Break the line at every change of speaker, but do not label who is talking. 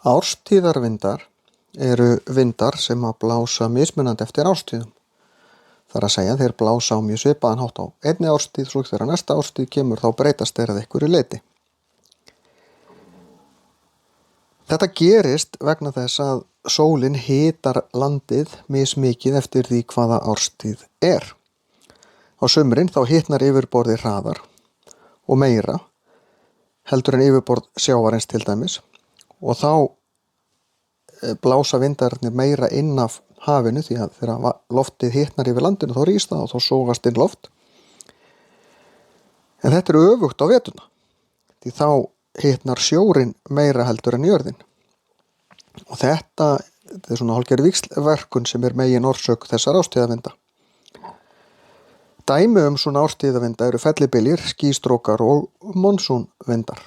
Árstíðarvindar eru vindar sem að blása mismunandi eftir árstíðum. Það er að segja, þeir blása á mjög svipaðan hátt á einni árstíð, svo þegar næsta árstíð kemur þá breytast þeir að einhverju leyti. Þetta gerist vegna þess að sólin hitar landið mismikið eftir því hvaða árstíð er. Á sumrin þá hitnar yfirborðið hraðar og meira heldur en yfirborð sjávarins til dæmis, og þá blása vindarnir meira inn af hafinu því að þegar loftið hitnar yfir landinu þá rís það og þá sógast inn loft. En þetta er öfugt á veturna, því þá hitnar sjórinn meira heldur en jörðin. Og þetta er svona hálfgerð víxlverkun sem er megin orsök þessar árstíðavinda. Dæmi svona árstíðavinda eru fellibyljir, skýstrókar og monsúnvindar.